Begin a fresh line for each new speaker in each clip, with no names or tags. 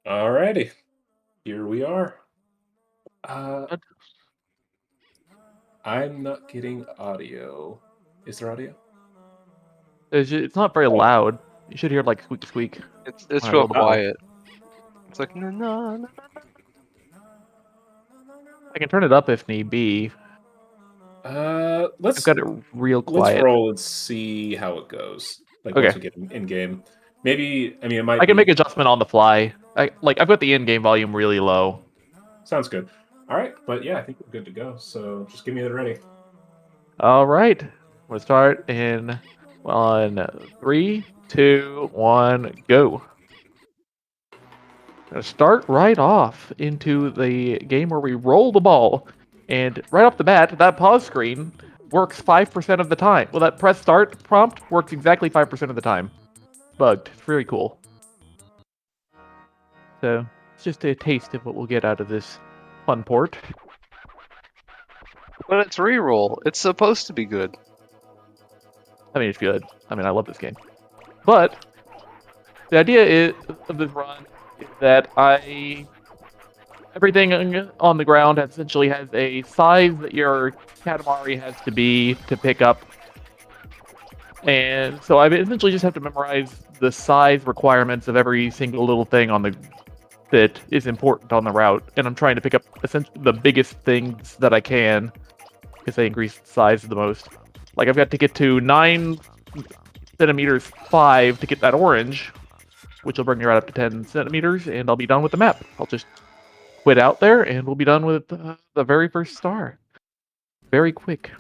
Alrighty, here we are. Uh,
What?
I'm not getting audio. Is there audio?
It's not very
Oh,
loud. You should hear like squeak squeak
It's
when I
real
roll the ball.
quiet. It's like na na na.
I can turn it up if need be. I've
let's
got it real
let's
quiet.
roll and see how it goes. Like once
Okay,
we get in game, maybe. I mean, it might
I can make
be.
adjustment on the fly. I've got the in-game volume really low.
Sounds good. All right, but yeah, I think we're good to go. So just give me that ready.
All right, we'll start in 3, 2, 1, go. Gonna start right off into the game where we roll the ball, and right off the bat, that pause screen works 5% of the time. Well, that press start prompt works exactly 5% of the time. Bugged. It's very cool. So, it's just a taste of what we'll get out of this fun port.
But it's reroll. It's supposed to be good.
I mean, it's good. I mean, I love this game. But, the idea of this run is that everything on the ground essentially has a size that your Katamari has to be to pick up. And so I essentially just have to memorize the size requirements of every single little thing on the that is important on the route, and I'm trying to pick up essentially the biggest things that I can because they increase size the most. Like I've got to get to 9 centimeters 5 to get that orange, which will bring me right up to 10 centimeters, and I'll be done with the map. I'll just quit out there, and we'll be done with the very first star. Very quick.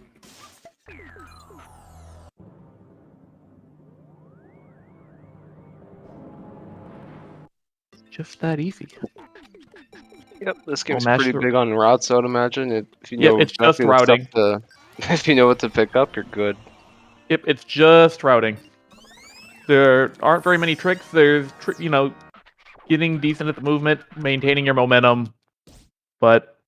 Just that easy.
Yep, this
I'll
game's
mash
pretty
the.
big on routes. I would imagine if you
Yep,
know
it's just
exactly the stuff
routing.
to, if you know what to pick up, you're good.
Yep, it's just routing. There aren't very many tricks. There's, getting decent at the movement, maintaining your momentum, but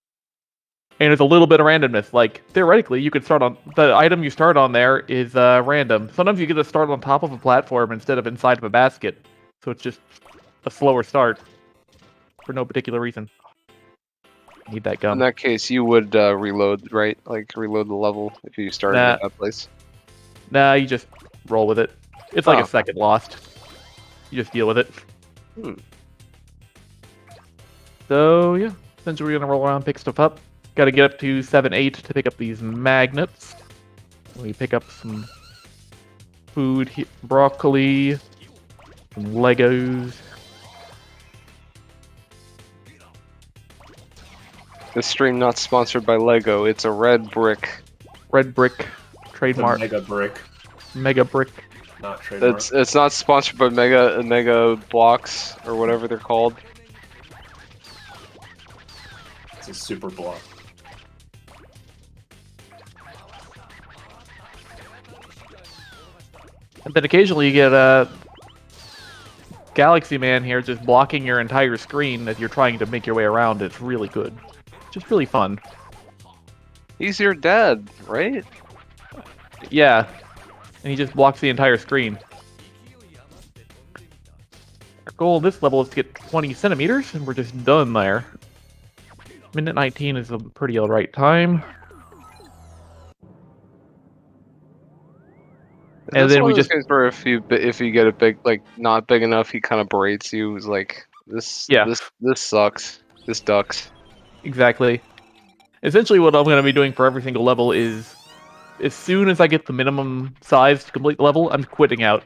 and there's a little bit of randomness. Like theoretically, you could start on the item you start on there is random. Sometimes you get to start on top of a platform instead of inside of a basket, so it's just a slower start for no particular reason. Need that
In
gum.
that case, you would reload, right? Like reload the level if you started
Nah,
at that place.
nah, you just roll with it. It's like a
Oh,
second lost. You just deal with it.
hmm.
So yeah, essentially we're gonna roll around, pick stuff up. Got to get up to 7, 8 to pick up these magnets. We pick up some food, broccoli, some Legos.
This stream not sponsored by Lego. It's a red brick.
Red brick,
The
trademark,
mega brick,
mega brick.
not trademark.
It's not sponsored by Mega Blocks or whatever they're called.
It's a super block.
And then occasionally you get a Galaxy Man here just blocking your entire screen as you're trying to make your way around. It's really good. Just really fun.
He's your dad, right?
Yeah. And he just blocks the entire screen. Our goal this level is to get 20 centimeters, and we're just done there. Minute 19 is a pretty alright time. And
That's
then
one
we
of those
just
games where if you get it big, like not big enough, he kind of berates you. He's like, this sucks. This ducks.
exactly. Essentially what I'm going to be doing for every single level is as soon as I get the minimum size to complete the level, I'm quitting out.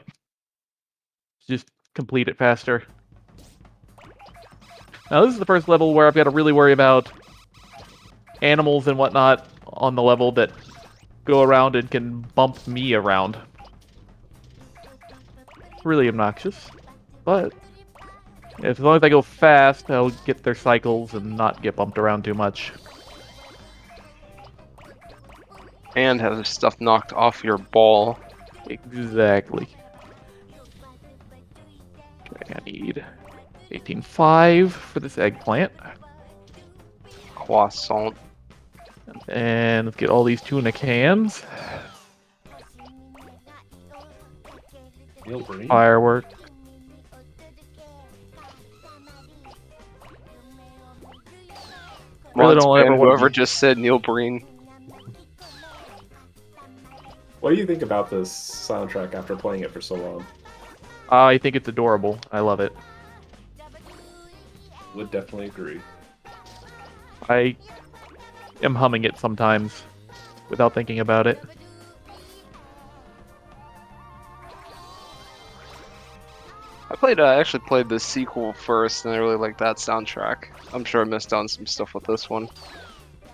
Just complete it faster. Now this is the first level where I've got to really worry about animals and whatnot on the level that go around and can bump me around. Really obnoxious, but as long as I go fast, I'll get their cycles and not get bumped around too much.
And have stuff knocked off your ball.
Exactly. Okay, I need 18.5 for this eggplant.
Croissant.
And let's get all these tuna cans. Firework. Really
Mods
don't ever
ban
want
whoever
to.
just said Neil Breen.
What do you think about this soundtrack after playing it for so long?
I think it's adorable. I love it.
Would definitely agree.
I am humming it sometimes without thinking about it.
I actually played the sequel first, and I really like that soundtrack. I'm sure I missed on some stuff with this one.
You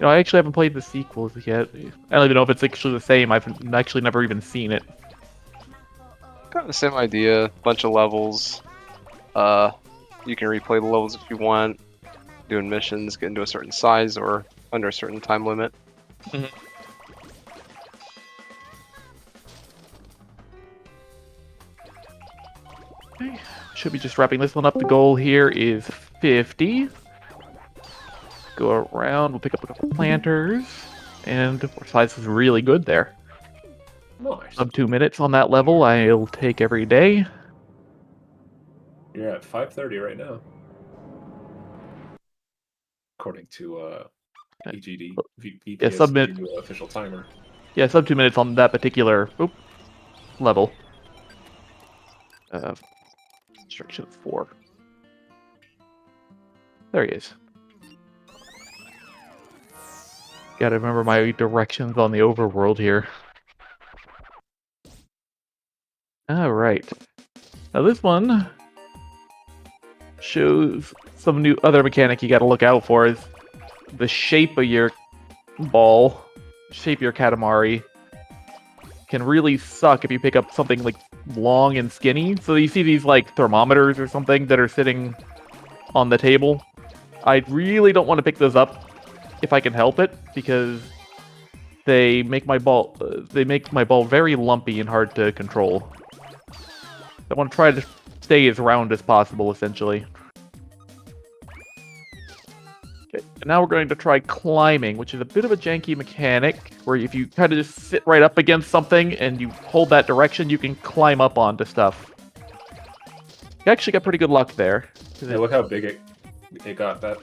know, I actually haven't played the sequels yet. I don't even know if it's actually the same. I've actually never even seen it.
Kind of the same idea, bunch of levels. You can replay the levels if you want, doing missions, getting to a certain size or under a certain time limit.
Okay. Should be just wrapping this one up. The goal here is 50. Go around, we'll pick up a couple planters, and our size is really good there.
Nice.
Sub 2 minutes on that level, I'll take every day.
You're at 5:30 right now, according to EGD,
Yeah,
VPSQ official timer.
Yeah, sub 2 minutes on that particular level. Instruction 4. There he is. Gotta remember my directions on the overworld here. Alright. Now this one shows some new other mechanic you gotta look out for is the shape of your ball, shape of your Katamari can really suck if you pick up something like long and skinny. So you see these like thermometers or something that are sitting on the table. I really don't want to pick those up if I can help it because they make my ball very lumpy and hard to control. I want to try to stay as round as possible, essentially. Okay, and now we're going to try climbing, which is a bit of a janky mechanic, where if you kind of just sit right up against something and you hold that direction, you can climb up onto stuff. You actually got pretty good luck there.
Yeah, look how big it got that.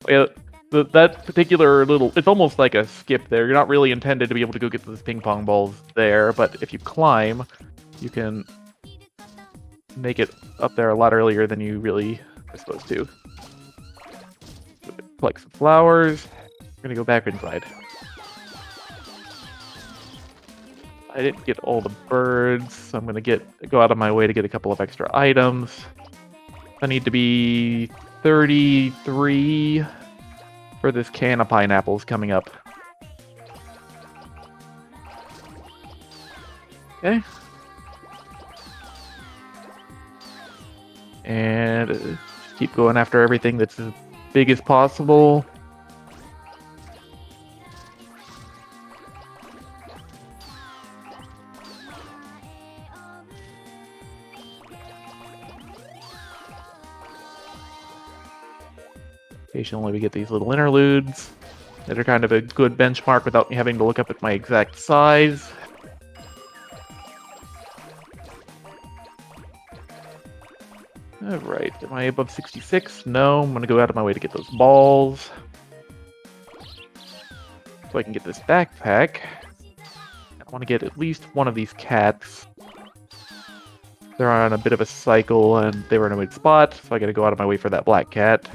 Yeah, that particular little... It's almost like a skip there. You're not really intended to be able to go get those ping pong balls there, but if you climb, you can make it up there a lot earlier than you really are supposed to. Collect some flowers. We're gonna go back inside. I didn't get all the birds, so I'm gonna go out of my way to get a couple of extra items. I need to be 33 for this can of pineapples coming up. Okay. And just keep going after everything that's as big as possible. Occasionally we get these little interludes that are kind of a good benchmark without me having to look up at my exact size. Alright, am I above 66? No, I'm gonna go out of my way to get those balls. So I can get this backpack. I want to get at least one of these cats. They're on a bit of a cycle and they were in a weird spot, so I gotta go out of my way for that black cat.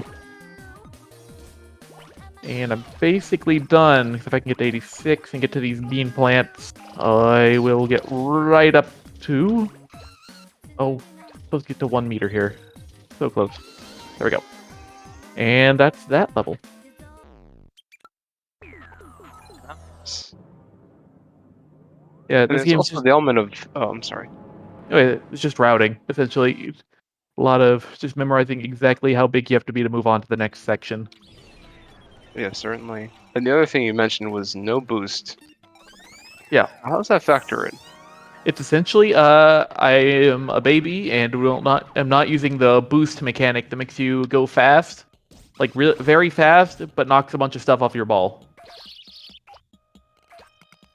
And I'm basically done. If I can get to 86 and get to these bean plants, I will get right up to... Oh, supposed to get to 1 meter here. So close. There we go. And that's that level. Yeah, this game's
also
just...
the element of... Oh, I'm sorry.
It's just routing, essentially. A lot of just memorizing exactly how big you have to be to move on to the next section.
Yeah, certainly. And the other thing you mentioned was no boost.
Yeah.
How does that factor in?
It's essentially, I am a baby and am not using the boost mechanic that makes you go fast, like very fast, but knocks a bunch of stuff off your ball.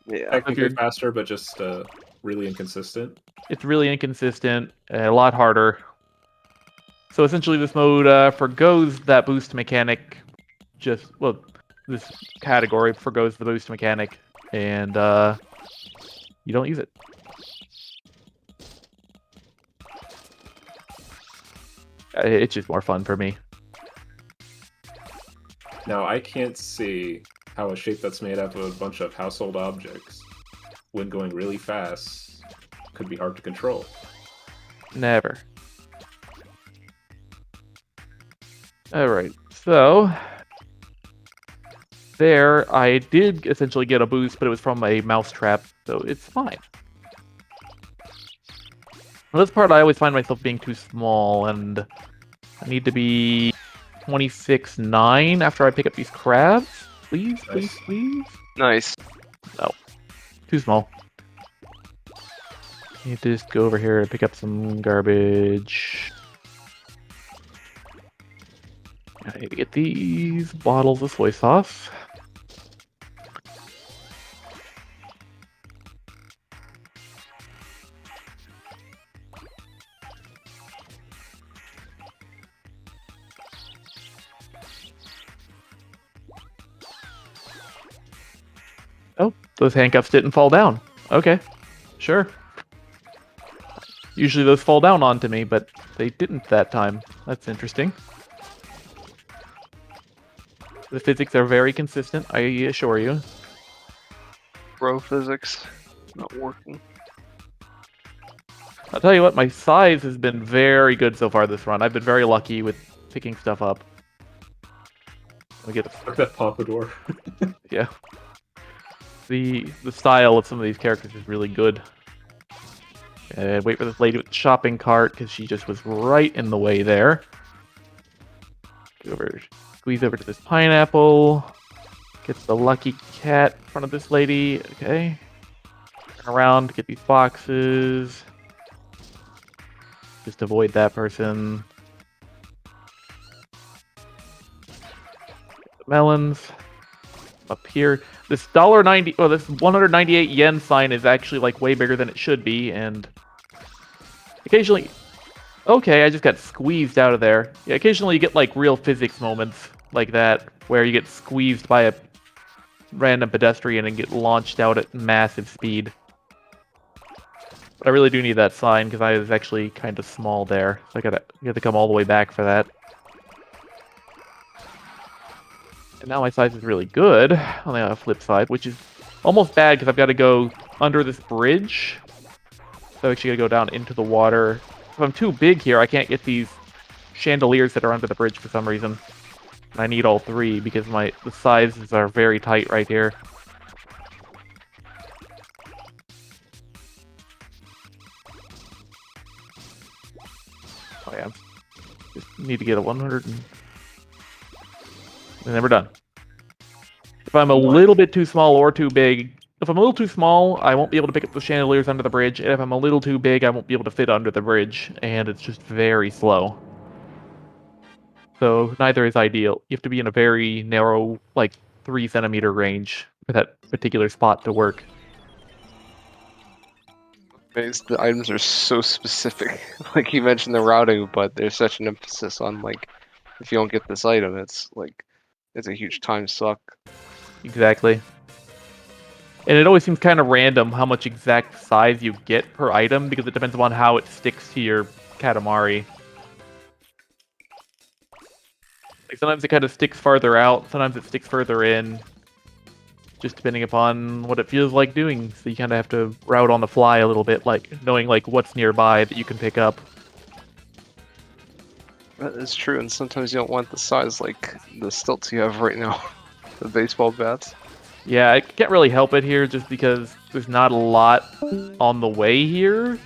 Yeah.
Technically faster, but just really inconsistent.
It's really inconsistent, a lot harder. So essentially, this mode forgoes that boost mechanic this category forgoes the boost mechanic, and you don't use it. It's just more fun for me.
Now, I can't see how a shape that's made up of a bunch of household objects, when going really fast, could be hard to control.
Never. Alright, so there I did essentially get a boost, but it was from a mousetrap, so it's fine. On this part, I always find myself being too small, and I need to be 26.9 after I pick up these crabs. Please, please,
Nice.
please.
Nice.
No. Too small. Need to just go over here and pick up some garbage. I need to get these bottles of soy sauce. Oh, those handcuffs didn't fall down. Okay, sure. Usually those fall down onto me, but they didn't that time. That's interesting. The physics are very consistent, I assure you.
Bro physics not working.
I'll tell you what, my size has been very good so far this run. I've been very lucky with picking stuff up. Let me get
Like that pompadour.
yeah. The style of some of these characters is really good. And wait for this lady with the shopping cart because she just was right in the way there. Go over, squeeze over to this pineapple. Get the lucky cat in front of this lady. Okay. Turn around, get these boxes. Just avoid that person. The melons. Up here. This $1.90, well, this 198 yen sign is actually like way bigger than it should be, and occasionally, okay, I just got squeezed out of there. Yeah, occasionally you get like real physics moments like that, where you get squeezed by a random pedestrian and get launched out at massive speed. But I really do need that sign because I was actually kind of small there, so I gotta come all the way back for that. And now my size is really good on the flip side, which is almost bad because I've got to go under this bridge. So I actually got to go down into the water. If I'm too big here, I can't get these chandeliers that are under the bridge for some reason. And I need all three because the sizes are very tight right here. Oh yeah, just need to get a 100 and then we're done. If I'm a little bit too small or too big, if I'm a little too small, I won't be able to pick up the chandeliers under the bridge, and if I'm a little too big, I won't be able to fit under the bridge, and it's just very slow. So neither is ideal. You have to be in a very narrow, like 3 centimeter range for that particular spot to work.
The items are so specific. Like you mentioned the routing, but there's such an emphasis on like, if you don't get this item, it's like, it's a huge time suck.
Exactly. And it always seems kind of random how much exact size you get per item because it depends upon how it sticks to your Katamari. Like sometimes it kind of sticks farther out, sometimes it sticks further in, just depending upon what it feels like doing. So you kind of have to route on the fly a little bit, like knowing like what's nearby that you can pick up.
That is true, and sometimes you don't want the size like the stilts you have right now, the baseball bats.
Yeah, I can't really help it here just because there's not a lot on the way here.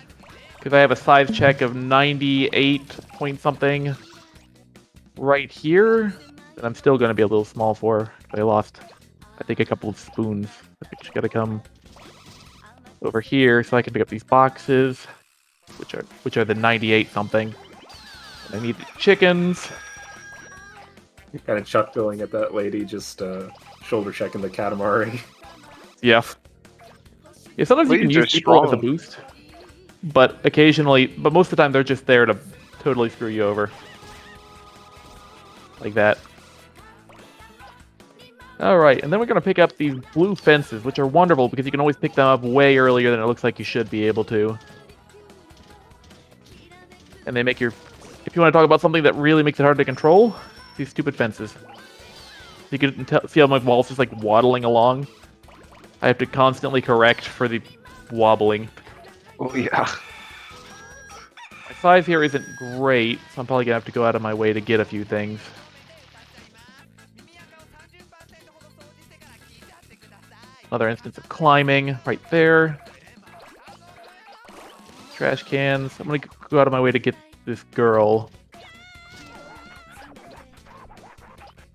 Because I have a size check of 98 point something right here. And I'm still going to be a little small for. I lost, I think, a couple of spoons. I think she's got to come over here so I can pick up these boxes, which are the 98 something. And I need the chickens.
You're kind of chuckling at that lady just shoulder checking the Katamari.
Yeah. Yeah, sometimes you can
Ladies are
use people as a
strong.
boost. But occasionally, but most of the time they're just there to totally screw you over. Like that. Alright, and then we're going to pick up these blue fences, which are wonderful because you can always pick them up way earlier than it looks like you should be able to. And they make your... If you want to talk about something that really makes it hard to control, these stupid fences. You can see how my wall's just like waddling along. I have to constantly correct for the wobbling.
Oh yeah.
My size here isn't great, so I'm probably going to have to go out of my way to get a few things. Another instance of climbing right there. Trash cans. I'm going to go out of my way to get this girl.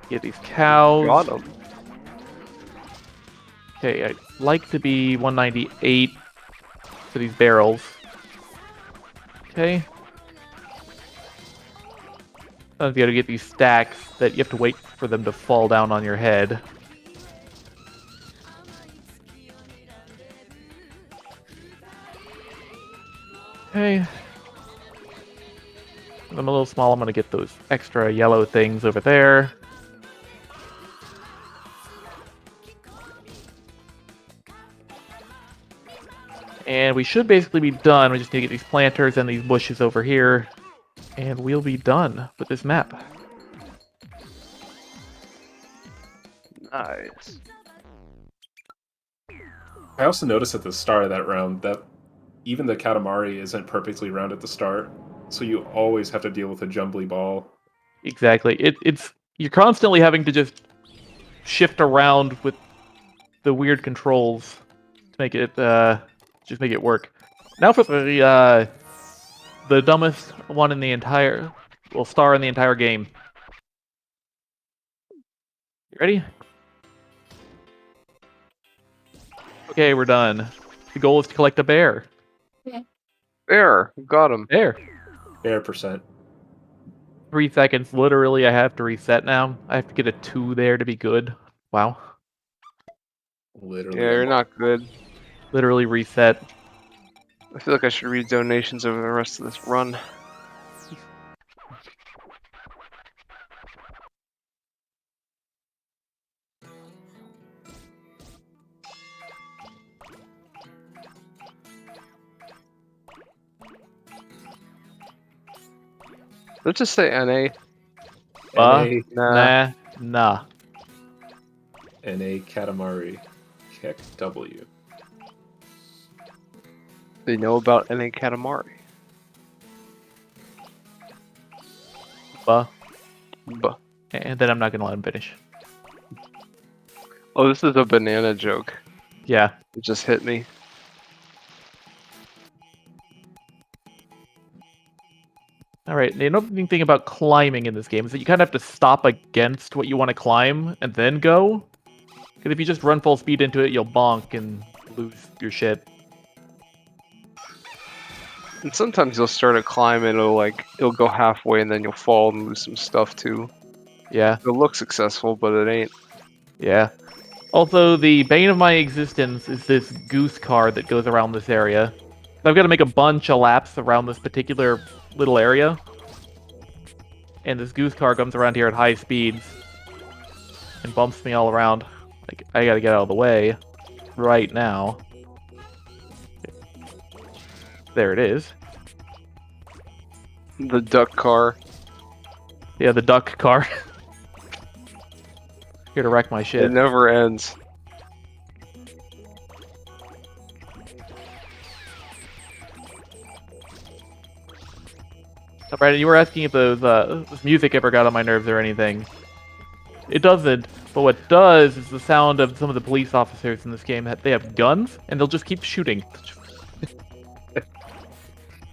Get these cows.
Got him.
Okay, I'd like to be 198 for these barrels. Okay. I've got to get these stacks that you have to wait for them to fall down on your head. Okay. I'm a little small. I'm going to get those extra yellow things over there. And we should basically be done. We just need to get these planters and these bushes over here. And we'll be done with this map.
Nice.
I also noticed at the start of that round that even the Katamari isn't perfectly round at the start, so you always have to deal with a jumbly ball.
Exactly. It's you're constantly having to just shift around with the weird controls to make it just make it work. Now for the dumbest one in the entire star in the entire game. You ready? Okay, we're done. The goal is to collect a bear.
There, got him.
Bear.
Fair percent.
3 seconds. Literally, I have to reset now. I have to get a 2 there to be good. Wow.
Literally.
Yeah, you're not good.
Literally reset.
I feel like I should read donations over the rest of this run. Let's just say NA.
NA,
Nah.
nah.
NA Katamari. Kick W.
They know about NA Katamari.
Buh.
Buh.
And then I'm not gonna let him finish.
Oh, this is a banana joke.
Yeah.
It just hit me.
Alright, the another thing about climbing in this game is that you kind of have to stop against what you want to climb and then go. Because if you just run full speed into it, you'll bonk and lose your shit.
And sometimes you'll start a climb and it'll go halfway and then you'll fall and lose some stuff too.
Yeah.
It'll look successful, but it ain't.
Yeah. Also, the bane of my existence is this goose car that goes around this area. I've got to make a bunch of laps around this particular little area. And this goose car comes around here at high speeds and bumps me all around. Like, I gotta get out of the way right now. There it is.
The duck car.
Yeah, the duck car. Here to wreck my shit.
It never ends.
So, Brandon, you were asking if this music ever got on my nerves or anything. It doesn't, but what does is the sound of some of the police officers in this game. They have guns, and they'll just keep shooting.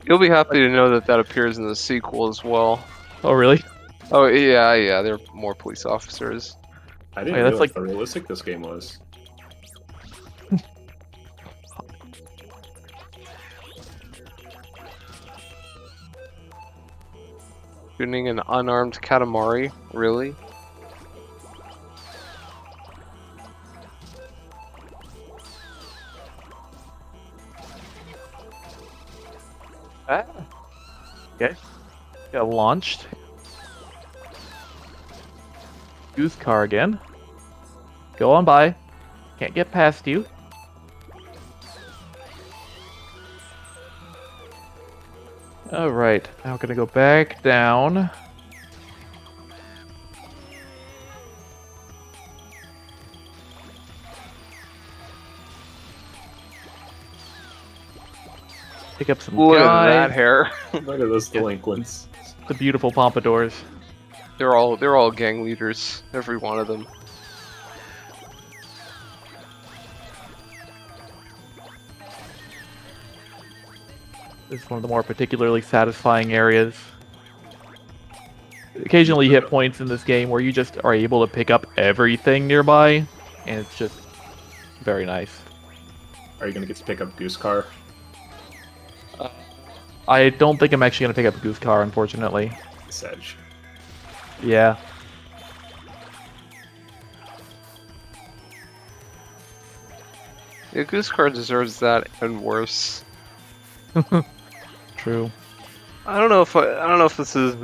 You'll be happy to know that that appears in the sequel as well.
Oh, really?
Oh yeah, there are more police officers.
I didn't
Wait, that's
realize
like-
how realistic this game was.
Shooting an unarmed Katamari? Really?
Ah. Okay. Got launched. Goose car again. Go on by. Can't get past you. Alright, now we're gonna go back down. Pick up some
Look at
guys.
that hair.
Look at those
Yeah.
delinquents.
The beautiful pompadours.
They're all gang leaders, every one of them.
This is one of the more particularly satisfying areas. Occasionally you hit points in this game where you just are able to pick up everything nearby, and it's just very nice.
Are you gonna get to pick up Goose Car?
I don't think I'm actually going to pick up Goose Car, unfortunately.
Sedge.
Yeah.
Yeah, Goose Car deserves that and worse.
True.
I don't know if this is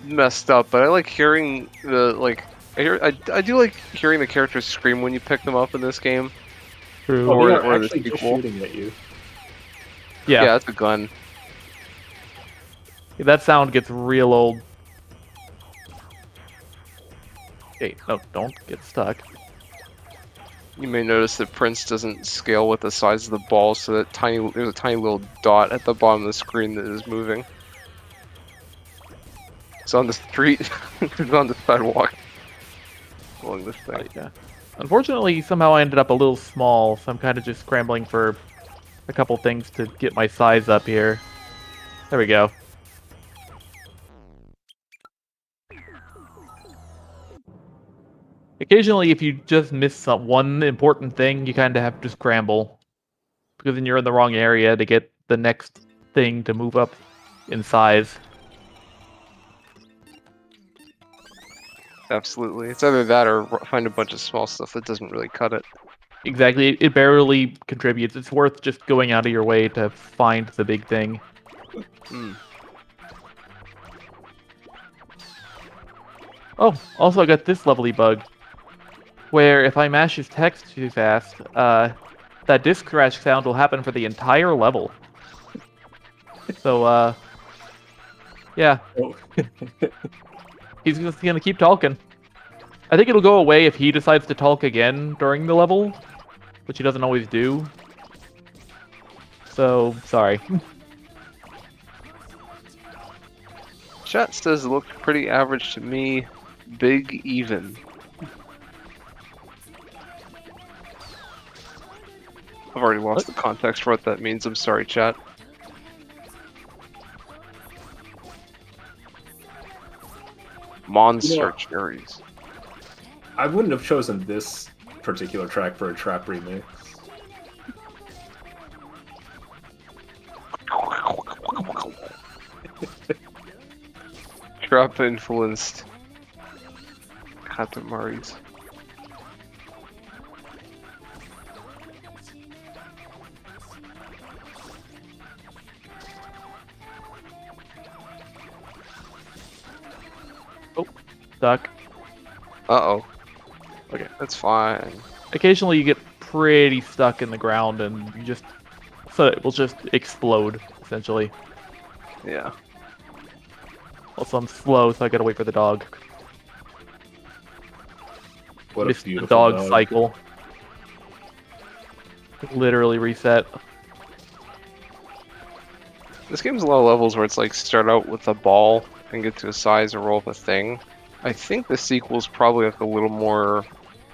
messed up, but I like hearing I do like hearing the characters scream when you pick them up in this game.
True.
Oh,
Or-
they are
or the
actually just
sequel.
shooting at you.
Yeah.
That's a gun.
That sound gets real old. Hey, no, don't get stuck.
You may notice that Prince doesn't scale with the size of the ball, so that there's a tiny little dot at the bottom of the screen that is moving. It's on the street. It's on the sidewalk. Along this thing.
Yeah. Unfortunately, somehow I ended up a little small, so I'm kind of just scrambling for a couple things to get my size up here. There we go. Occasionally, if you just miss one important thing, you kind of have to scramble. Because then you're in the wrong area to get the next thing to move up in size.
Absolutely. It's either that or find a bunch of small stuff that doesn't really cut it.
Exactly, it barely contributes. It's worth just going out of your way to find the big thing.
Hmm.
Oh, also I got this lovely bug. Where if I mash his text too fast, that disk crash sound will happen for the entire level. So, yeah,
Oh.
he's just gonna keep talking. I think it'll go away if he decides to talk again during the level, which he doesn't always do. So, sorry.
Chat says it looked pretty average to me. Big even. I've already lost the context for what that means. I'm sorry, chat. Monster cherries.
I wouldn't have chosen this particular track for a trap remix.
Trap influenced Katamari's.
Stuck.
Uh-oh.
Okay.
That's fine.
Occasionally you get pretty stuck in the ground and you just... So it will just explode, essentially.
Yeah.
Also, I'm slow, so I gotta wait for the dog.
What a
Missed the
beautiful
dog cycle. Literally reset.
This game's a lot of levels where it's like start out with a ball and get to a size and roll with a thing. I think the sequel's probably like a little more,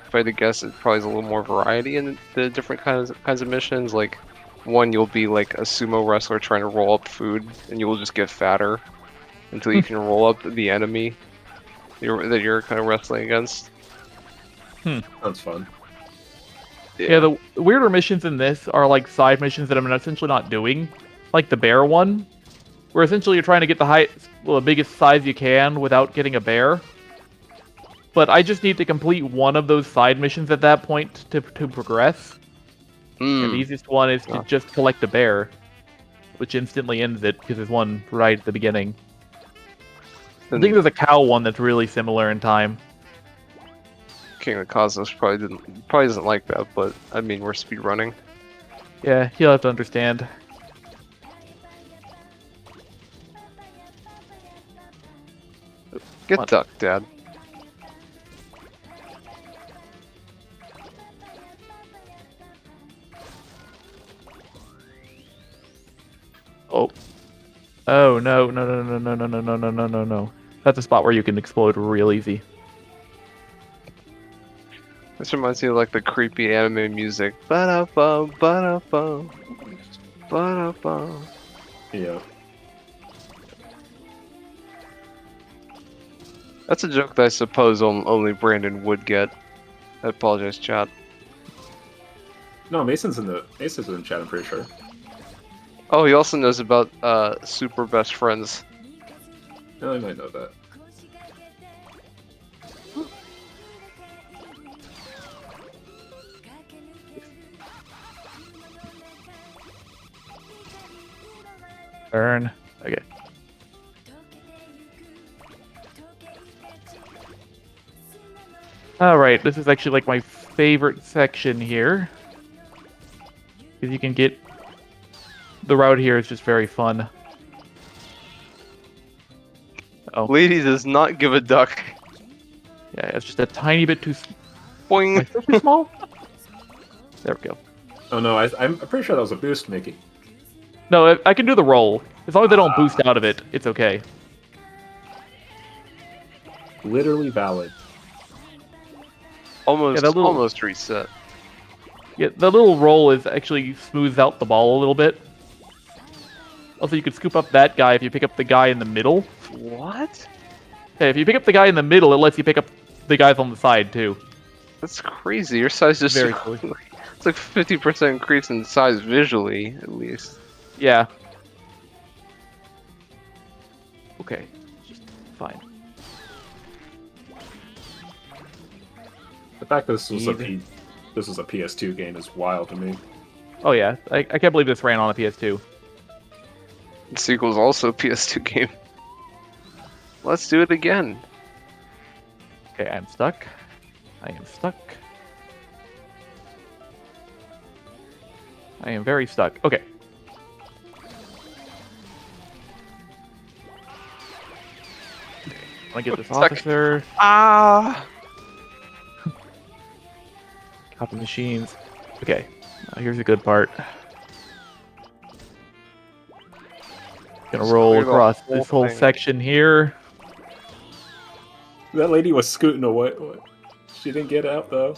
if I had to guess, it probably has a little more variety in the different kinds of missions. Like, one, you'll be like a sumo wrestler trying to roll up food, and you will just get fatter until you can roll up the enemy that you're kind of wrestling against.
Sounds fun.
Yeah, the weirder missions in this are like side missions that I'm essentially not doing. Like the bear one, where essentially you're trying to get the biggest size you can without getting a bear. But I just need to complete one of those side missions at that point to progress. And the easiest one is to just collect a bear, which instantly ends it because there's one right at the beginning. I think there's a cow one that's really similar in time.
King of Cosmos probably doesn't like that, but I mean we're speedrunning.
Yeah, he'll have to understand.
Get
What?
ducked, Dad.
Oh. Oh no, no, no, no, no, no, no, no, no, no, no, no. That's a spot where you can explode real easy.
This reminds me of like the creepy anime music. Ba-da-bum, ba-da-bum, ba-da-bum.
Yeah.
That's a joke that I suppose only Brandon would get. I apologize, chat.
No, Mason's in the chat, I'm pretty sure.
Oh, he also knows about super best friends.
No, I might know that.
Burn. Okay. Alright, this is actually like my favorite section here. Because you can get... The route here is just very fun. Oh.
Lady does not give a duck.
Yeah, it's just a tiny bit too...
Boing.
Am I still too small? There we go.
Oh no, I'm pretty sure that was a boost, Mickey.
No, I can do the roll. As long as they don't boost out of it, it's okay.
Literally valid.
Almost,
Yeah, that little-
almost reset.
Yeah, the little roll is actually smooths out the ball a little bit. Also, you can scoop up that guy if you pick up the guy in the middle.
What?
Hey, if you pick up the guy in the middle, it lets you pick up the guys on the side, too.
That's crazy. Your size just
Very cool.
It's like 50% increase in size visually, at least.
Yeah. Okay. Just fine.
The fact that this was a PS2 game is wild to me.
Oh, yeah. I can't believe this ran on a PS2.
The sequel's also a PS2 game. Let's do it again.
Okay, I'm stuck. I am stuck. I am very stuck. Okay. I get this
Stuck.
officer.
Ah!
Copy machines. Okay. Now here's the good part. Gonna
Just
roll
clear the
across
whole
this whole
thing.
section here.
That lady was scooting away. She didn't get out though.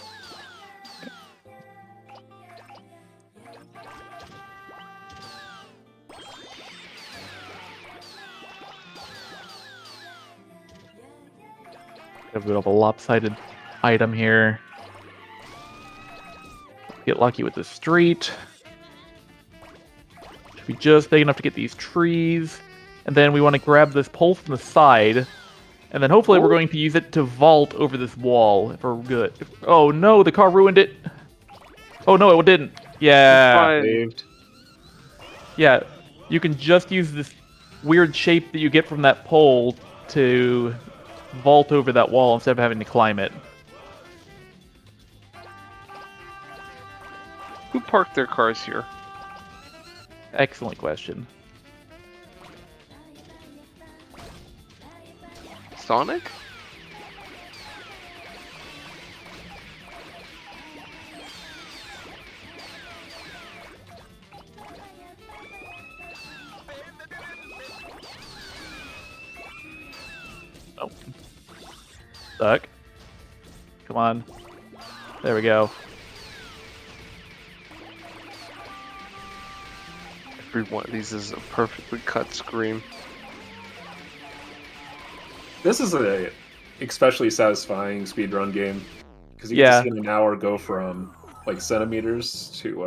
A bit of a lopsided item here. Get lucky with the street. Should be just big enough to get these trees. And then we want to grab this pole from the side. And then hopefully we're going to use it to vault over this wall if we're good. Oh no, the car ruined it. Oh no, it didn't. Yeah.
Fine.
Saved.
Yeah. You can just use this weird shape that you get from that pole to vault over that wall instead of having to climb it.
Who parked their cars here?
Excellent question.
Sonic?
Oh. Stuck. Come on. There we go.
Every one of these is a perfectly cut scream.
This is a especially satisfying speedrun game because you
Yeah.
can just in an hour go from like centimeters to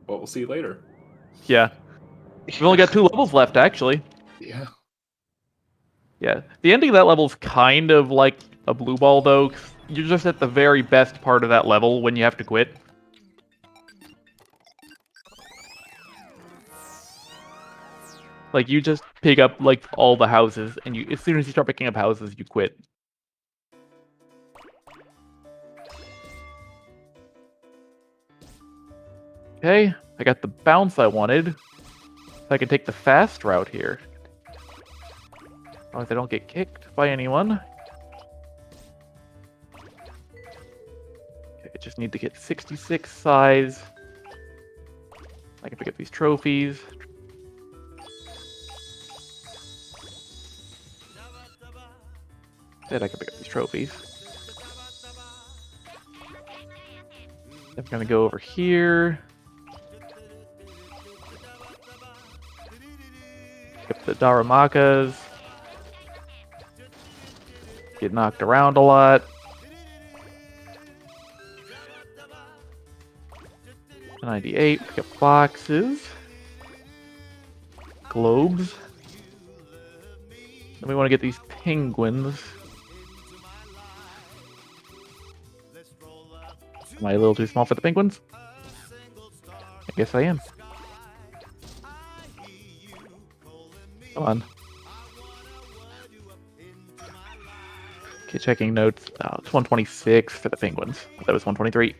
what we'll see later.
Yeah. We've only got 2 levels left, actually.
Yeah.
Yeah. The ending of that level is kind of like a blue ball, though. 'Cause you're just at the very best part of that level when you have to quit. Like, you just pick up, like, all the houses, and as soon as you start picking up houses, you quit. Okay, I got the bounce I wanted. If I can take the fast route here. As long as I don't get kicked by anyone. Okay, I just need to get 66 size. I can pick up these trophies. Then I can pick up these trophies. I'm gonna go over here. Pick up the Daramakas. Get knocked around a lot. 98, pick up boxes. Globes. Then we want to get these penguins. Am I a little too small for the penguins? I guess I am. Come on. Okay, checking notes. Oh, it's 126 for the penguins. That was 123.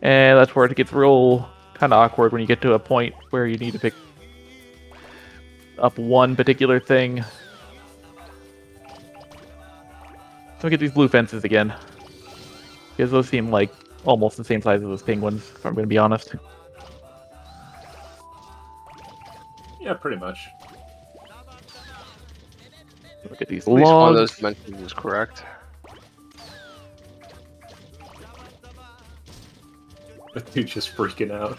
And that's where it gets real kind of awkward when you get to a point where you need to pick up one particular thing. So we get these blue fences again. Because those seem like almost the same size as those penguins, if I'm going to be honest.
Yeah, pretty much.
Look at these
At least one of
logs.
those dimensions is correct.
The dude just freaking out.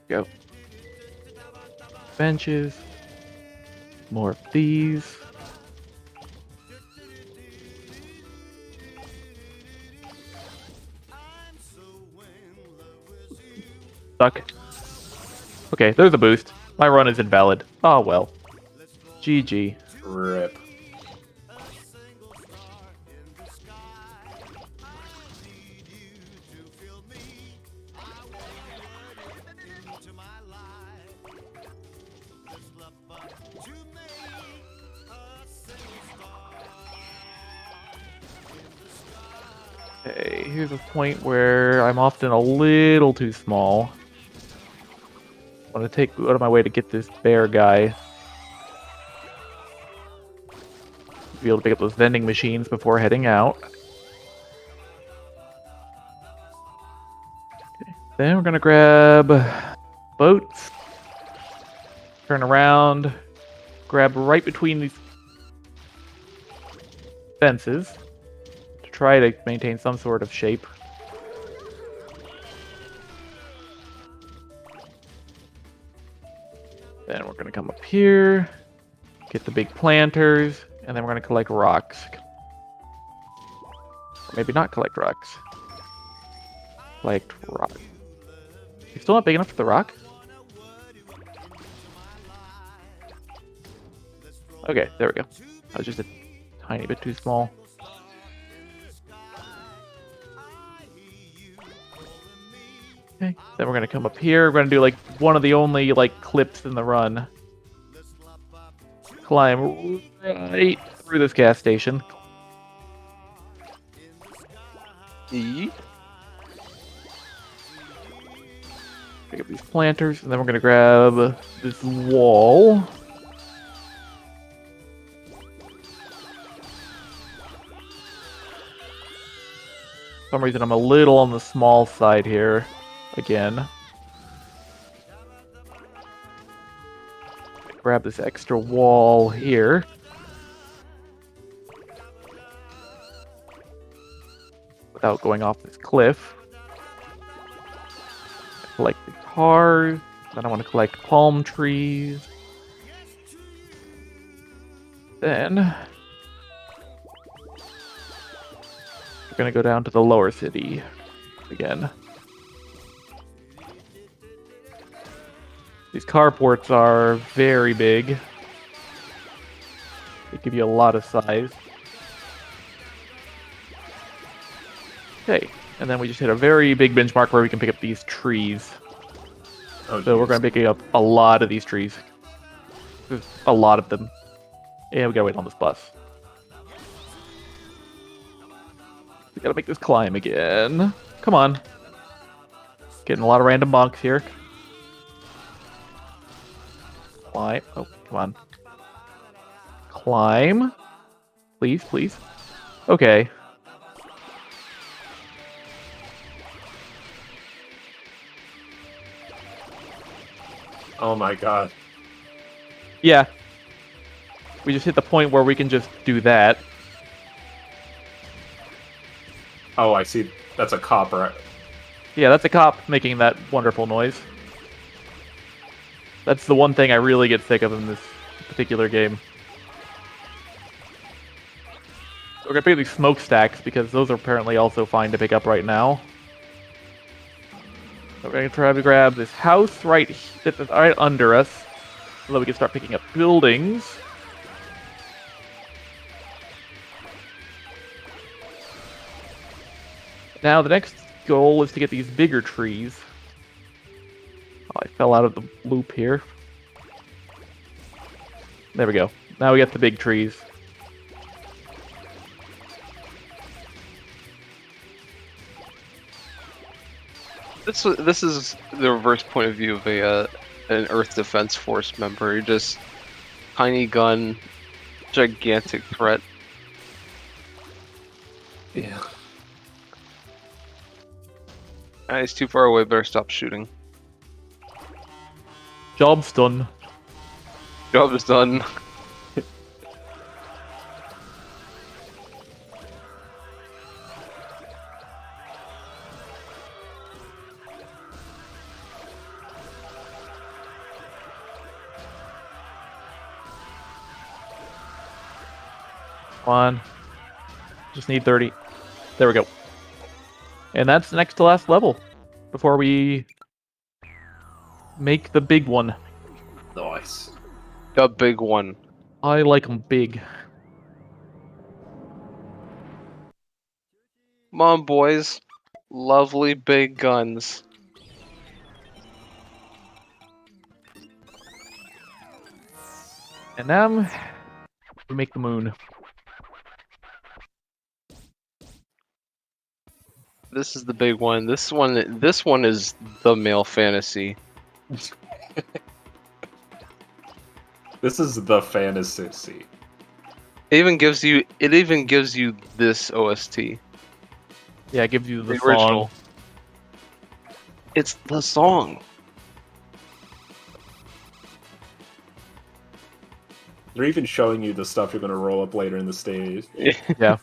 Go. Benches. More of these. Suck. Okay, there's a boost. My run is invalid. Oh well. GG.
Rip.
Okay, here's a point where I'm often a little too small. I want to take out of my way to get this bear guy. Be able to pick up those vending machines before heading out. Okay. Then we're gonna grab boats. Turn around. Grab right between these fences. To try to maintain some sort of shape. Then we're going to come up here, get the big planters, and then we're going to collect rocks. Or maybe not collect rocks. Collect rock. You still not big enough for the rock? Okay, there we go. I was just a tiny bit too small. Okay, then we're gonna come up here. We're gonna do like one of the only like clips in the run. Climb right through this gas station.
E.
Pick up these planters, and then we're gonna grab this wall. For some reason, I'm a little on the small side here. Again. Grab this extra wall here. Without going off this cliff. Collect the cars. Then I want to collect palm trees. Then we're gonna go down to the lower city again. These carports are very big. They give you a lot of size. Okay, and then we just hit a very big benchmark where we can pick up these trees.
Oh,
So we're going to be picking up a lot of these trees. There's a lot of them. And we gotta wait on this bus. We gotta make this climb again. Come on. Getting a lot of random bonks here. Climb. Oh, come on. Climb. Please, please. Okay.
Oh my god.
Yeah. We just hit the point where we can just do that.
Oh, I see. That's a cop, right?
Yeah, that's a cop making that wonderful noise. That's the one thing I really get sick of in this particular game. We're gonna pick up these smokestacks because those are apparently also fine to pick up right now. So we're gonna try to grab this house right under us so that we can start picking up buildings. Now the next goal is to get these bigger trees. Oh, I fell out of the loop here. There we go. Now we got the big trees.
This is the reverse point of view of an Earth Defense Force member. You're just tiny gun, gigantic threat.
Yeah.
He's too far away. Better stop shooting.
Job's done.
Job is done.
Come on. Just need 30. There we go. And that's the next to last level before we make the big one.
Nice.
The big one.
I like them big.
Come on, boys. Lovely big guns.
And now we make the moon.
This is the big one. This one is the male fantasy.
This is the fantasy.
It even gives you this OST.
Yeah, it gives you the
original.
song.
It's the song.
They're even showing you the stuff you're going to roll up later in the stage.
Yeah.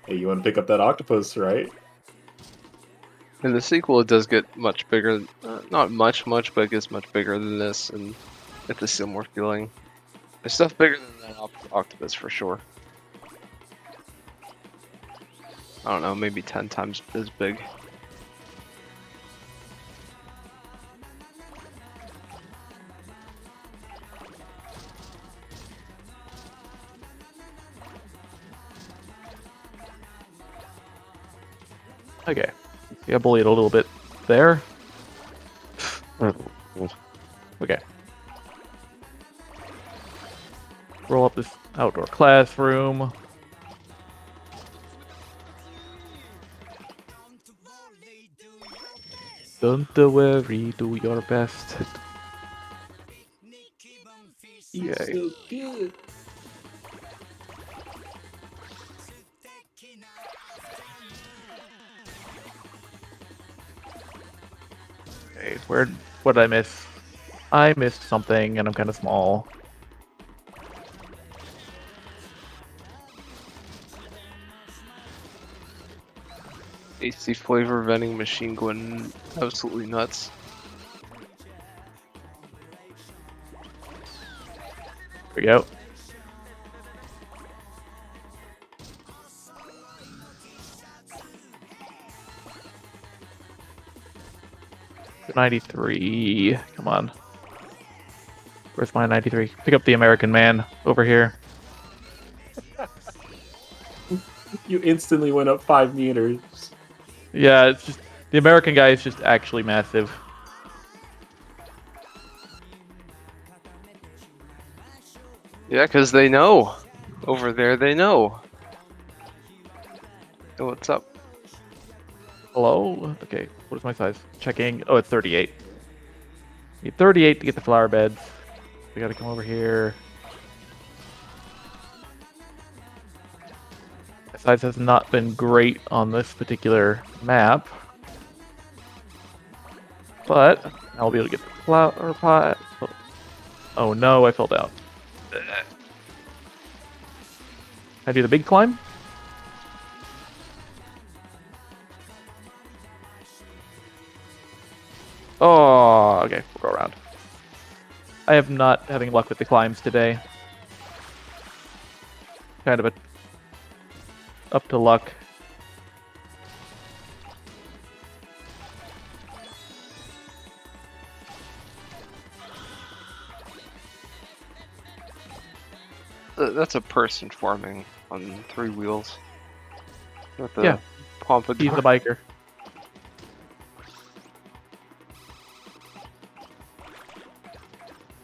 Hey, you want to pick up that octopus, right?
In the sequel, it does get much bigger. Not much, but it gets much bigger than this, and it's a similar feeling. There's stuff bigger than that octopus for sure. I don't know, maybe 10 times as big.
Okay. Yeah, bully it a little bit there. Okay. Roll up this outdoor classroom. Don't worry, do your best. Yay.
So good.
Okay, what did I miss? I missed something and I'm kind of small.
AC flavor vending machine going absolutely nuts.
There we go. $93. Come on. Where's my 93? Pick up the American man over here.
You instantly went up 5 meters.
Yeah, it's just the American guy is just actually massive.
Yeah, because they know. Over there, they know. Oh, what's up?
Hello? Okay, what is my size? Checking. Oh, it's 38. Need 38 to get the flower beds. We gotta come over here. My size has not been great on this particular map. But I'll be able to get the flower pot. Oh no, I fell down. Can I do the big climb? Oh, okay, we'll go around. I am not having luck with the climbs today. Kind of a up to luck.
That's a person farming on 3 wheels. Not the
Yeah.
pompadour.
He's the biker.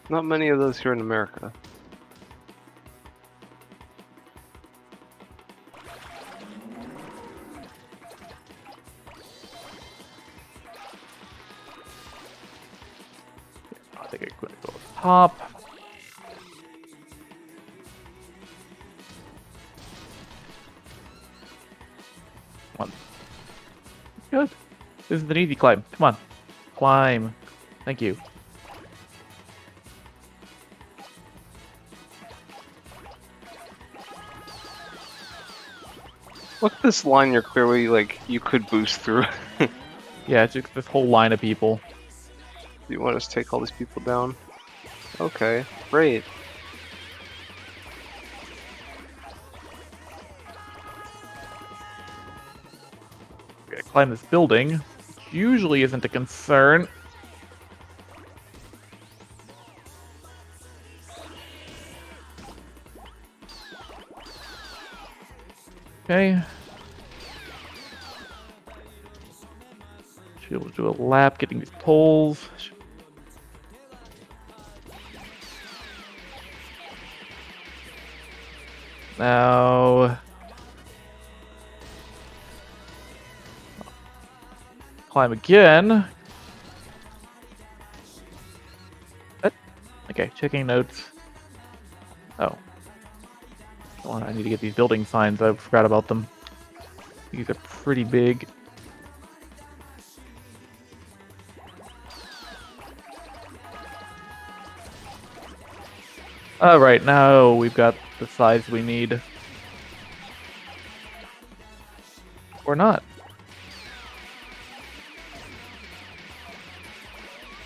Not many of those here in America.
I think I'm gonna go up top. Come on. Good. This is an easy climb. Come on. Climb. Thank you.
Look at this line. You're clearly like you could boost through.
Yeah, it's just this whole line of people.
You want us to take all these people down? Okay, great.
We gotta climb this building, which usually isn't a concern. Okay. Should be able to do a lap getting these poles. Now... climb again. Okay, checking notes. Oh. I need to get these building signs. I forgot about them. These are pretty big. Alright, now we've got the size we need. Or not.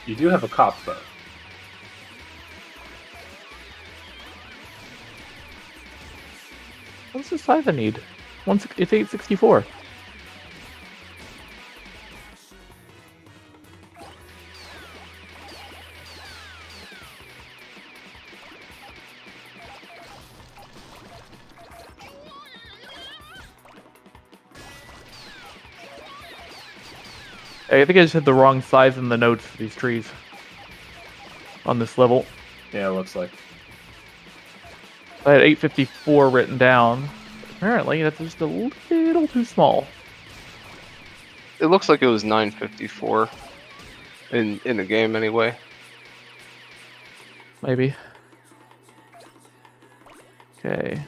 You do have a cop, though.
What's the size I need? It's 864. I think I just had the wrong size in the notes for these trees on this level.
Yeah, it looks like.
I had 854 written down. Apparently, that's just a little too small.
It looks like it was 954 in the game anyway.
Maybe. Okay.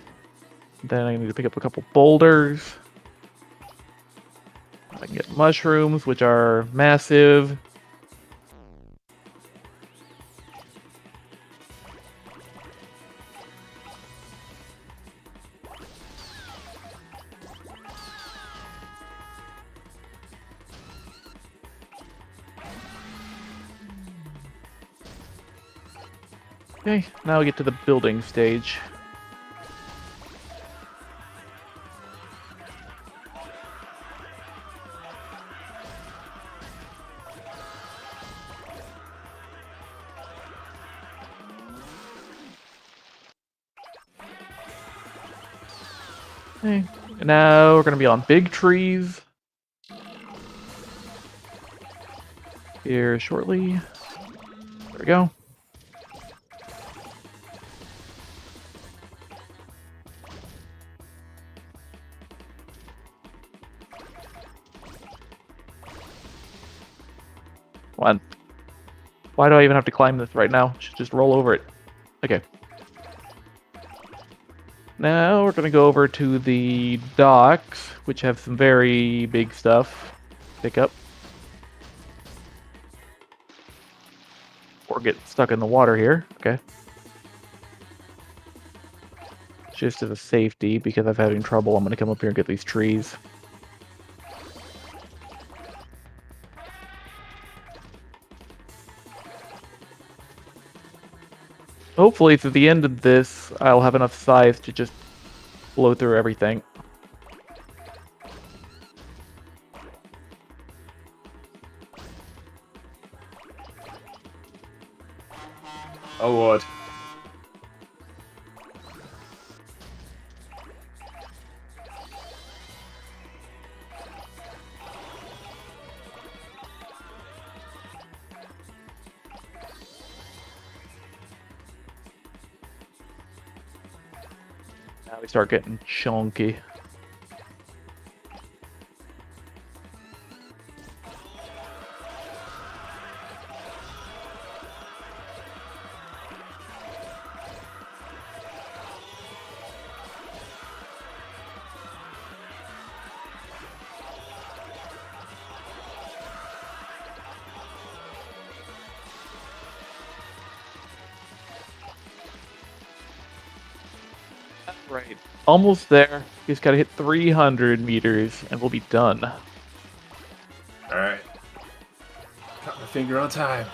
Then I need to pick up a couple boulders. I can get mushrooms, which are massive. Okay, now we get to the building stage. Okay, and now we're gonna be on big trees. Here shortly. There we go. Why do I even have to climb this right now? Should just roll over it. Okay. Now we're gonna go over to the docks, which have some very big stuff. Pick up. Or get stuck in the water here. Okay. Just as a safety, because I'm having trouble, I'm gonna come up here and get these trees. Hopefully, through the end of this, I'll have enough size to just blow through everything.
Oh Lord.
Now we start getting chunky. Right. Almost there. Just gotta hit 300 meters and we'll be done.
Alright. Got my finger on time.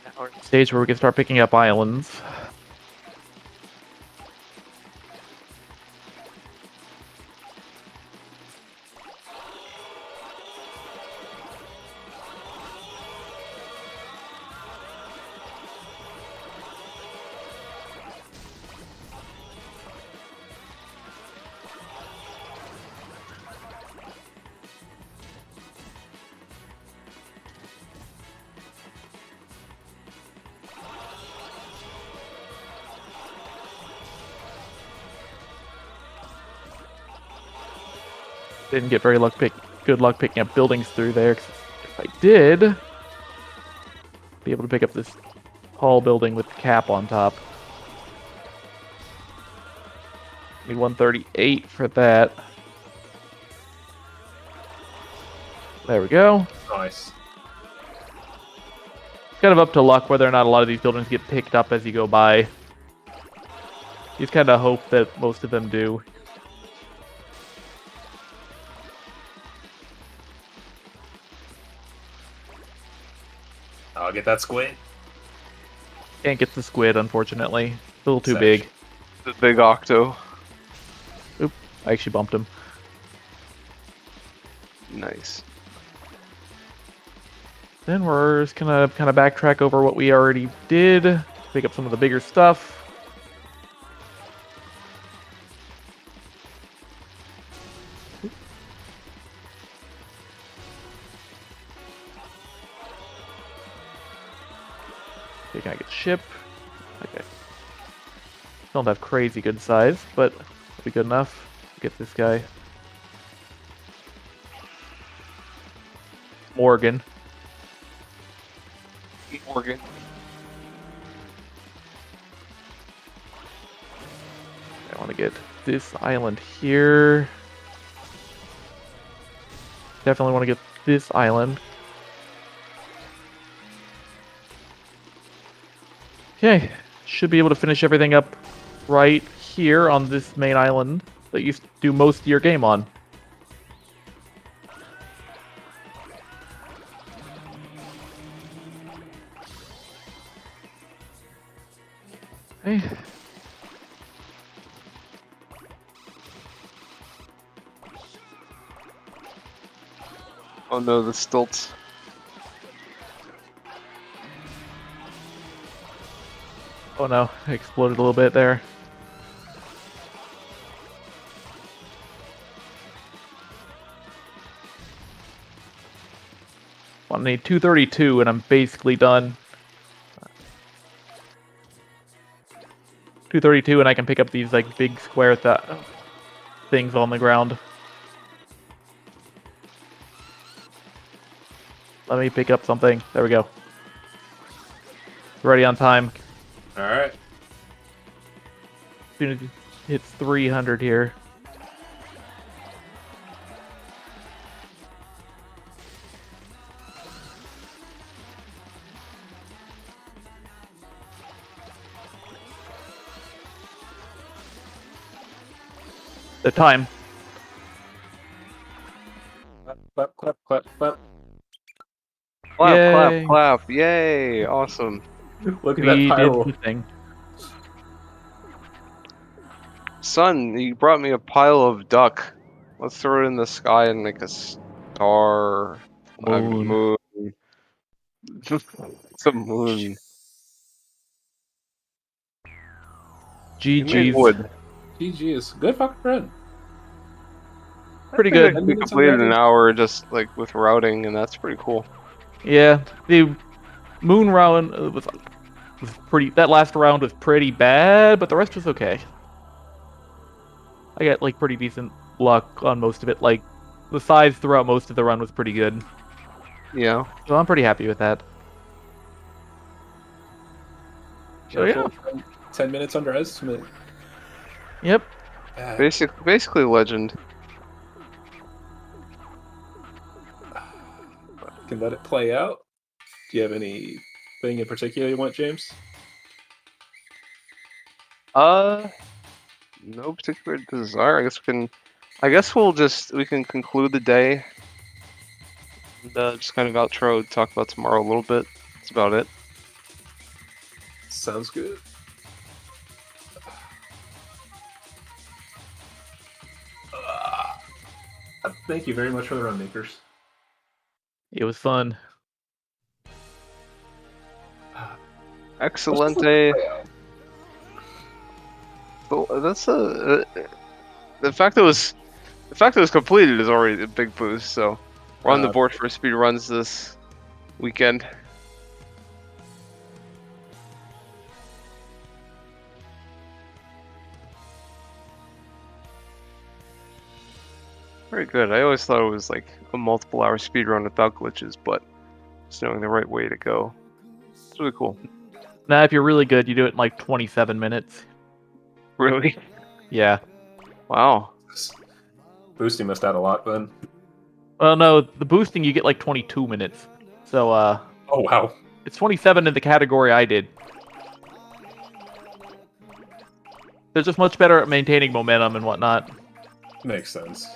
Now we're at the stage where we can start picking up islands. Didn't get very good luck picking up buildings through there. 'Cause if I did, be able to pick up this tall building with the cap on top. Need 138 for that. There we go.
Nice.
Kind of up to luck whether or not a lot of these buildings get picked up as you go by. You just kind of hope that most of them do.
I'll get that squid.
Can't get the squid, unfortunately. A little too
Sesh.
big.
The big octo.
Oop, I actually bumped him.
Nice.
Then we're just gonna kind of backtrack over what we already did. Pick up some of the bigger stuff. Okay, can I get ship? Okay. Don't have crazy good size, but it'll be good enough. Get this guy. Morgan.
Morgan.
I want to get this island here. Definitely want to get this island. Okay, should be able to finish everything up right here on this main island that you do most of your game on. Okay.
Oh no, the stilts.
Oh no, I exploded a little bit there. I need 232 and I'm basically done. 232, and I can pick up these like big square things on the ground. Let me pick up something. There we go. Ready on time.
All right.
As soon as it hits 300 here. The time.
Clap, clap, clap, clap.
Clap,
Yay.
clap, clap! Yay! Awesome.
Look at
We
that
did
pile.
the thing.
Son, you brought me a pile of duck. Let's throw it in the sky and make a star. A
Moon.
moon. It's a moon. You made
GG's.
wood.
GG is good fucking run.
Pretty
I think
good.
we completed an hour just like with routing, and that's pretty cool.
Yeah, the moon round was pretty. That last round was pretty bad, but the rest was okay. I got like pretty decent luck on most of it. Like the size throughout most of the run was pretty good,
Yeah.
so I'm pretty happy with that. So yeah,
10 minutes underestimate.
yep.
Basically legend.
Can let it play out. Do you have anything in particular you want, James?
No particular desire. I guess we can conclude the day. And, just kind of outro, talk about tomorrow a little bit. That's about it.
Sounds good. Thank you very much for the run, makers.
It was fun.
Excelente. That's the fact that it was completed is already a big boost. So we're on the board for speed runs this weekend. Very good. I always thought it was like a multiple hour speed run without glitches, but just knowing the right way to go. It's really cool.
Now, if you're really good, you do it in like 27 minutes.
Really?
Yeah.
Wow.
Boosting must add a lot then.
Well, no, the boosting you get like 22 minutes. So,
Oh, wow.
it's 27 in the category I did. They're just much better at maintaining momentum and whatnot.
Makes sense.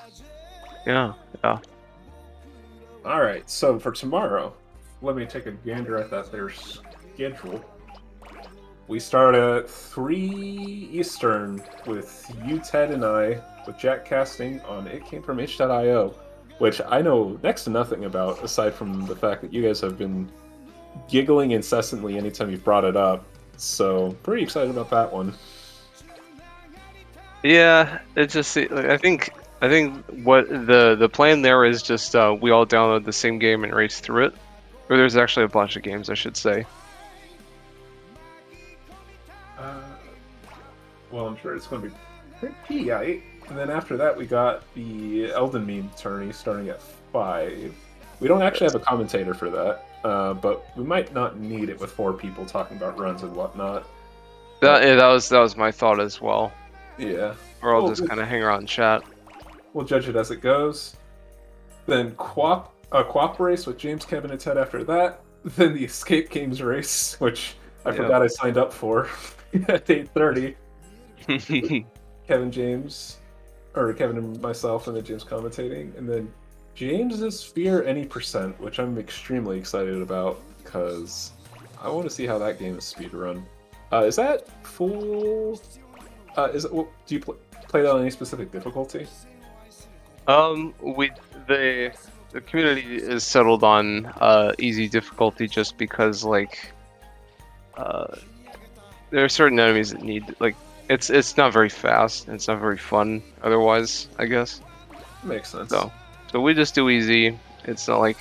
Yeah.
Alright, so for tomorrow, let me take a gander at their schedule. We start at 3 Eastern with you, Ted, and I, with Jack casting on It Came From H.io, which I know next to nothing about, aside from the fact that you guys have been giggling incessantly anytime you've brought it up. So, pretty excited about that one.
Yeah, it's just I think what the plan there is just we all download the same game and race through it. Or there's actually a bunch of games, I should say.
Well, I'm sure it's going to be pretty tight. And then after that, we got the Elden Meme tourney starting at 5. We don't actually have a commentator for that, but we might not need it with 4 people talking about runs and whatnot.
That was my thought as well.
Yeah.
Or I'll just kind of hang around and chat.
We'll judge it as it goes. Then co-op race with James, Kevin, and Ted after that. Then the Escape Games race, which I forgot I signed up for at 8:30. Kevin and myself, and then James commentating, and then James's Fear Any Percent, which I'm extremely excited about because I want to see how that game is speedrun. Is that full? Do you play that on any specific difficulty?
The community is settled on easy difficulty just because like there are certain enemies that need like it's not very fast and it's not very fun otherwise, I guess.
Makes sense.
So we just do easy. It's not like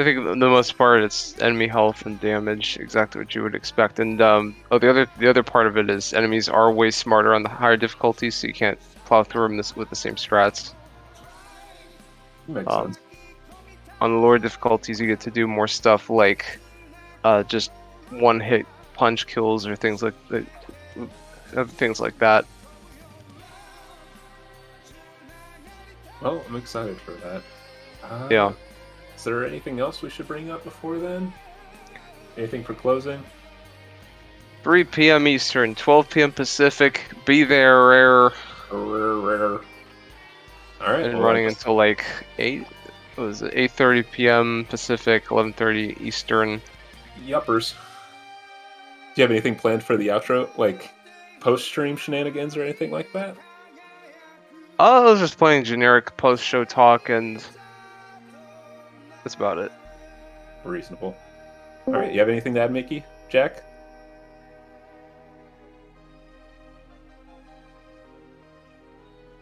I think the most part it's enemy health and damage, exactly what you would expect. And the other part of it is enemies are way smarter on the higher difficulties, so you can't plow through them with the same strats.
Makes sense.
On the lower difficulties, you get to do more stuff like just one-hit punch kills or things like that.
Well, I'm excited for that.
Yeah.
Is there anything else we should bring up before then? Anything for closing?
3 p.m. Eastern, 12 p.m. Pacific. Be there.
Rare. All right.
And
well,
running until like 8:30 p.m. Pacific, 11:30 Eastern.
Yuppers. Do you have anything planned for the outro, like post-stream shenanigans or anything like that?
I was just playing generic post-show talk, and that's about it.
Reasonable. All right. You have anything to add, Mickey? Jack?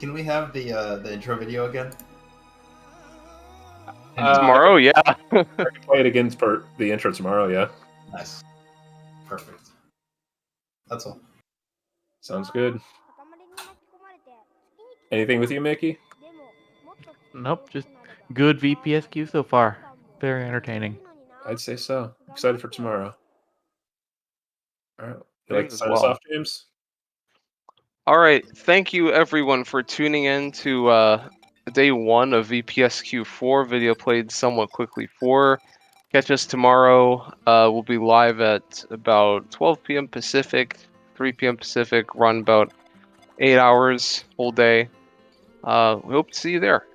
Can we have the intro video again?
Tomorrow, yeah.
I can play it again for the intro tomorrow. Yeah.
Nice. Perfect. That's all.
Sounds good. Anything with you, Mickey?
Nope, just good VPSQ so far. Very entertaining.
I'd say so. Excited for tomorrow. All right. You like to
James as
sign us
well.
off, James?
All right. Thank you, everyone, for tuning in to day 1 of VPSQ 4 video played somewhat quickly 4. Catch us tomorrow. We'll be live at about 12 p.m. Pacific, 3 p.m. Pacific. Run about 8 hours, whole day. We hope to see you there.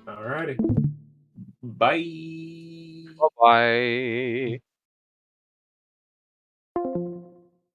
Alrighty. Bye.
Bye-bye.